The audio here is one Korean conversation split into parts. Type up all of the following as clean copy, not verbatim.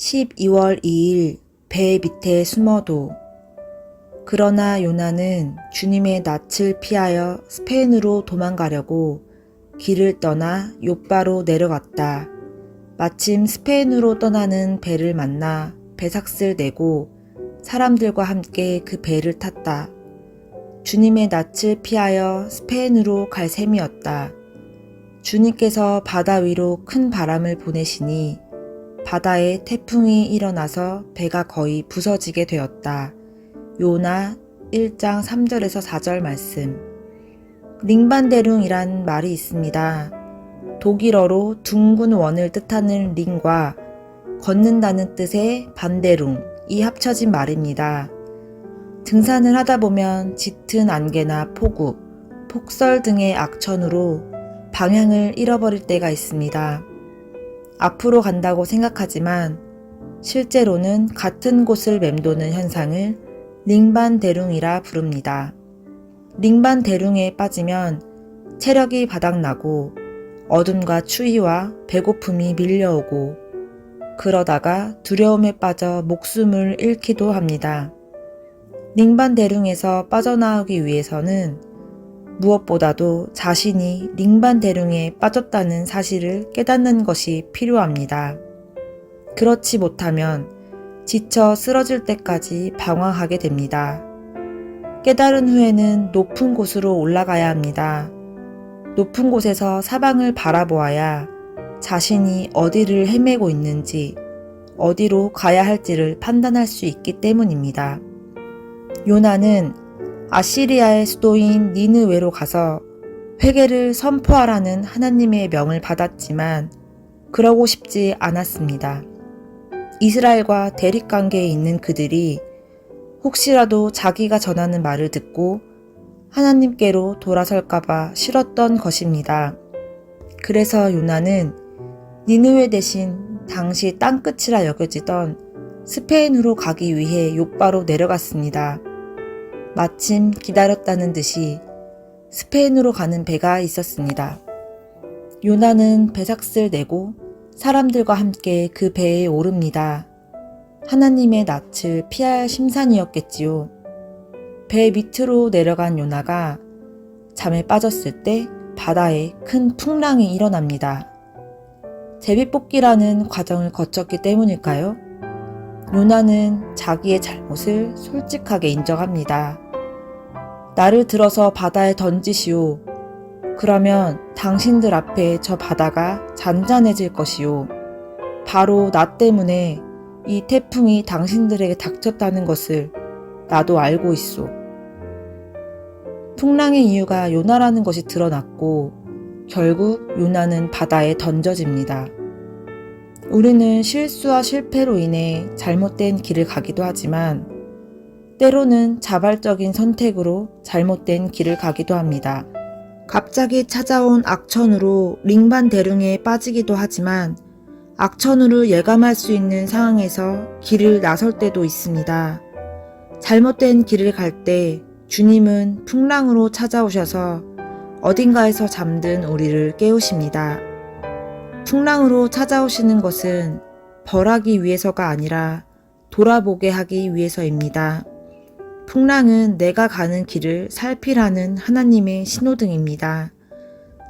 12월 2일 배 밑에 숨어도. 그러나 요나는 주님의 낯을 피하여 스페인으로 도망가려고 길을 떠나 욥바로 내려갔다. 마침 스페인으로 떠나는 배를 만나 배삭슬 내고 사람들과 함께 그 배를 탔다. 주님의 낯을 피하여 스페인으로 갈 셈이었다. 주님께서 바다 위로 큰 바람을 보내시니 바다에 태풍이 일어나서 배가 거의 부서지게 되었다. 요나 1장 3절에서 4절 말씀. 링반데룽이란 말이 있습니다. 독일어로 둥근 원을 뜻하는 링과 걷는다는 뜻의 반데룽이 합쳐진 말입니다. 등산을 하다 보면 짙은 안개나 폭우, 폭설 등의 악천후로 방향을 잃어버릴 때가 있습니다. 앞으로 간다고 생각하지만 실제로는 같은 곳을 맴도는 현상을 링반데룽이라 부릅니다. 링반데룽에 빠지면 체력이 바닥나고 어둠과 추위와 배고픔이 밀려오고 그러다가 두려움에 빠져 목숨을 잃기도 합니다. 링반데룽에서 빠져나오기 위해서는 무엇보다도 자신이 링반데룽에 빠졌다는 사실을 깨닫는 것이 필요합니다. 그렇지 못하면 지쳐 쓰러질 때까지 방황하게 됩니다. 깨달은 후에는 높은 곳으로 올라가야 합니다. 높은 곳에서 사방을 바라보아야 자신이 어디를 헤매고 있는지, 어디로 가야 할지를 판단할 수 있기 때문입니다. 요나는 아시리아의 수도인 니느웨로 가서 회개를 선포하라는 하나님의 명을 받았지만 그러고 싶지 않았습니다. 이스라엘과 대립관계에 있는 그들이 혹시라도 자기가 전하는 말을 듣고 하나님께로 돌아설까봐 싫었던 것입니다. 그래서 요나는 니느웨 대신 당시 땅끝이라 여겨지던 스페인으로 가기 위해 욥바로 내려갔습니다. 마침 기다렸다는 듯이 스페인으로 가는 배가 있었습니다. 요나는 배삭슬 내고 사람들과 함께 그 배에 오릅니다. 하나님의 낯을 피할 심산이었겠지요. 배 밑으로 내려간 요나가 잠에 빠졌을 때 바다에 큰 풍랑이 일어납니다. 제비뽑기라는 과정을 거쳤기 때문일까요? 요나는 자기의 잘못을 솔직하게 인정합니다. 나를 들어서 바다에 던지시오. 그러면 당신들 앞에 저 바다가 잔잔해질 것이요. 바로 나 때문에 이 태풍이 당신들에게 닥쳤다는 것을 나도 알고 있소. 풍랑의 이유가 요나라는 것이 드러났고 결국 요나는 바다에 던져집니다. 우리는 실수와 실패로 인해 잘못된 길을 가기도 하지만 때로는 자발적인 선택으로 잘못된 길을 가기도 합니다. 갑자기 찾아온 악천후로 링반데룽에 빠지기도 하지만 악천후를 예감할 수 있는 상황에서 길을 나설 때도 있습니다. 잘못된 길을 갈 때 주님은 풍랑으로 찾아오셔서 어딘가에서 잠든 우리를 깨우십니다. 풍랑으로 찾아오시는 것은 벌하기 위해서가 아니라 돌아보게 하기 위해서입니다. 풍랑은 내가 가는 길을 살피라는 하나님의 신호등입니다.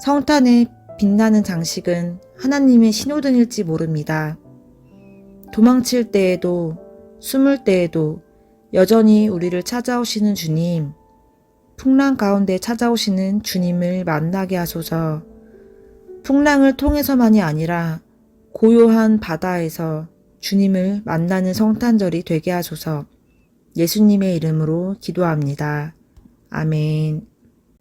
성탄의 빛나는 장식은 하나님의 신호등일지 모릅니다. 도망칠 때에도 숨을 때에도 여전히 우리를 찾아오시는 주님, 풍랑 가운데 찾아오시는 주님을 만나게 하소서. 풍랑을 통해서만이 아니라 고요한 바다에서 주님을 만나는 성탄절이 되게 하소서. 예수님의 이름으로 기도합니다. 아멘.